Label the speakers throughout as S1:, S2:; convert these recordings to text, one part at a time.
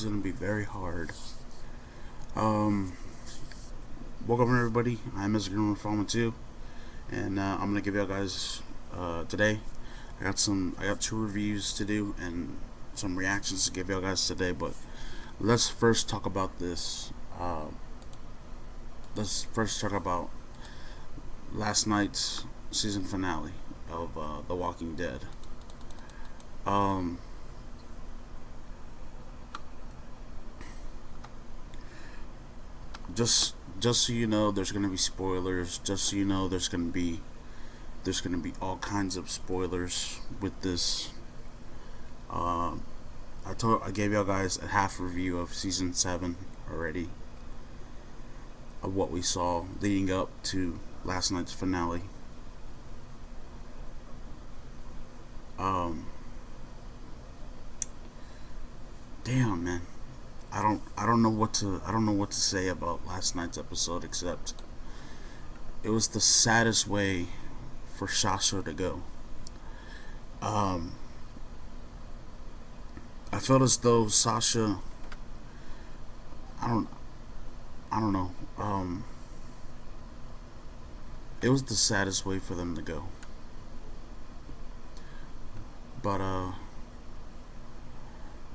S1: is going to be very hard. Um, Welcome everybody. I'm Mr. Green Farmer 2, and I'm going to give y'all guys today. I got two reviews to do and some reactions to give y'all guys today. But let's first talk about this. Let's first talk about last night's season finale of The Walking Dead. Um, just so you know, there's gonna be spoilers. Just so you know, there's gonna be all kinds of spoilers with this. Um, I gave y'all guys a half review of season 7 already of what we saw leading up to last night's finale. Um, Damn man, I don't know what to say about last night's episode except it was the saddest way for Sasha to go. Um, I felt as though Sasha, I don't, I don't know. It was the saddest way for them to go. But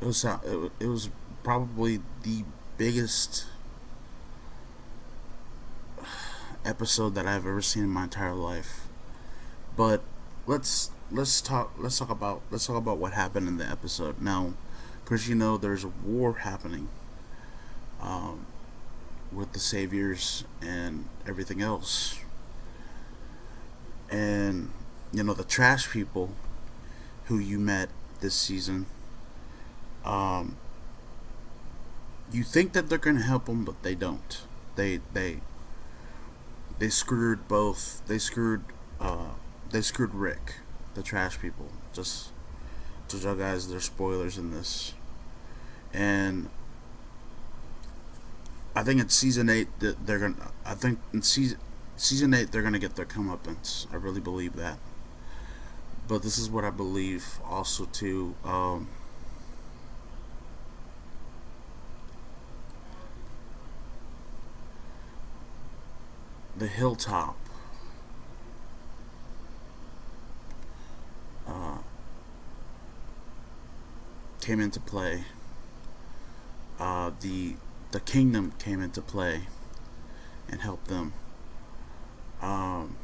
S1: it was probably the biggest episode that I've ever seen in my entire life. But let's talk about what happened in the episode now, because you know there's a war happening um, with the saviors and everything else, and you know the trash people who you met this season. Um, you think that they're gonna help them, but they don't. They they they screwed both. They screwed Rick, the trash people. Just to you guys, there's spoilers in this, and I think in season 8 that they're gonna. I think in season 8 they're gonna get their comeuppance. I really believe that. But this is what I believe also too. The hilltop. Uh, Came into play. The kingdom came into play and helped them. Um,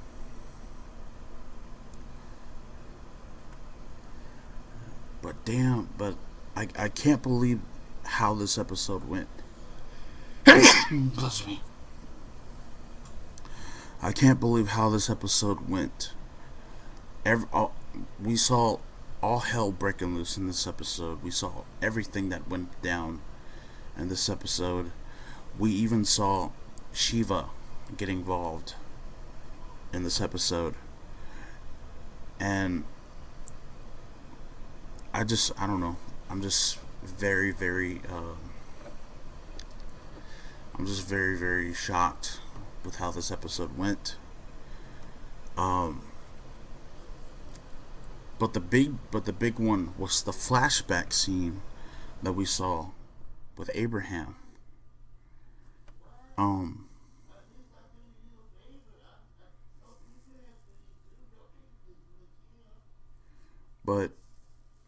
S1: but I can't believe how this episode went. Bless me. I can't believe how this episode went. We saw all hell breaking loose in this episode. We saw everything that went down in this episode. We even saw Shiva get involved in this episode. And I don't know. I'm just very, very, I'm just very, very shocked with how this episode went. Um, but the big one was the flashback scene that we saw with Abraham. Um, but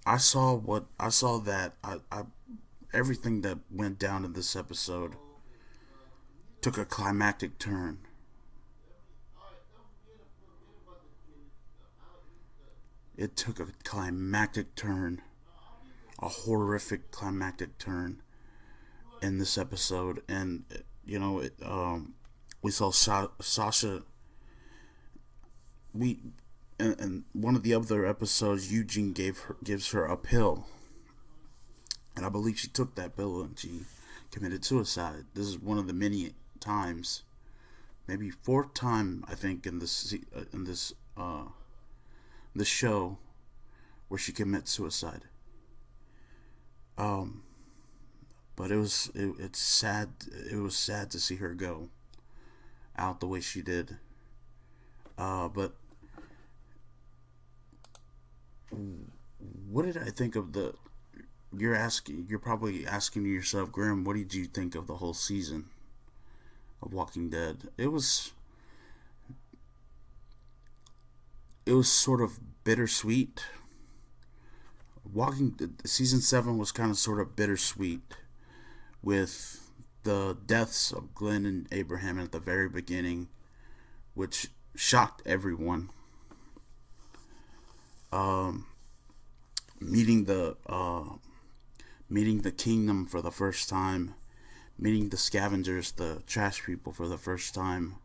S1: I saw that I everything that went down in this episode took a climactic turn. It took a climactic turn, a horrific climactic turn in this episode, and you know, we saw Sasha. We and one of the other episodes, Eugene gives her a pill, and I believe she took that pill and she committed suicide. This is one of the many times, maybe fourth time I think in this show where she commits suicide. Um, but it's sad. It was sad to see her go out the way she did. But what did I think of the you're probably asking yourself, Grim, what did you think of the whole season of Walking Dead? It was sort of bittersweet. Walking Season 7 was kind of sort of bittersweet with the deaths of Glenn and Abraham at the very beginning, which shocked everyone. Um, meeting the meeting the kingdom for the first time, meeting the scavengers, the trash people for the first time,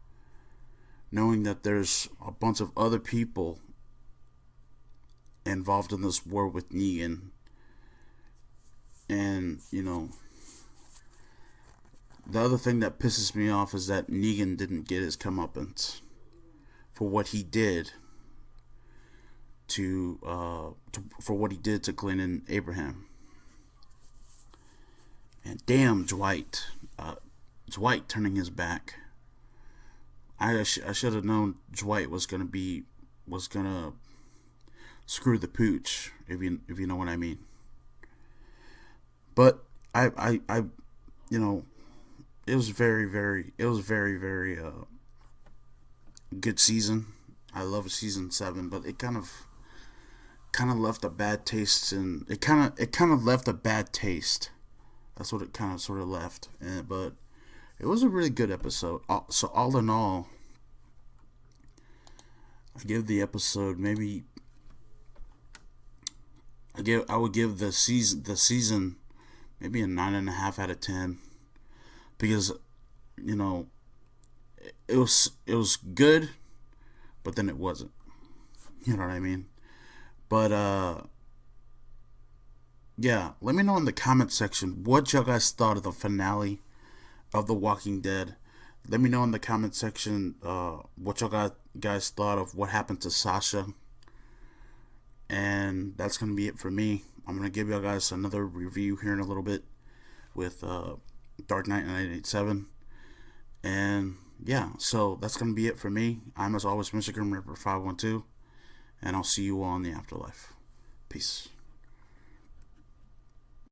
S1: knowing that there's a bunch of other people involved in this war with Negan, and the other thing that pisses me off is that Negan didn't get his comeuppance for what he did for what he did to Glenn and Abraham. And damn, Dwight turning his back. I should have known Dwight was gonna screw the pooch, if you know what I mean. But I it was very good season. I love season 7, but it kind of left a bad taste, and it kind of left a bad taste. That's what it kind of sort of left. But it was a really good episode. So all in all, I give the episode maybe I would give the season maybe a 9.5 out of 10, because it was good, but then it wasn't. You know what I mean? But yeah, let me know in the comment section what y'all guys thought of the finale of The Walking Dead. Let me know in the comment section what y'all guys thought of what happened to Sasha. And that's going to be it for me. I'm going to give y'all guys another review here in a little bit with Dark Knight 987. And yeah, so that's going to be it for me. I'm as always Mr. Grim Reaper 512. And I'll see you all in the afterlife. Peace.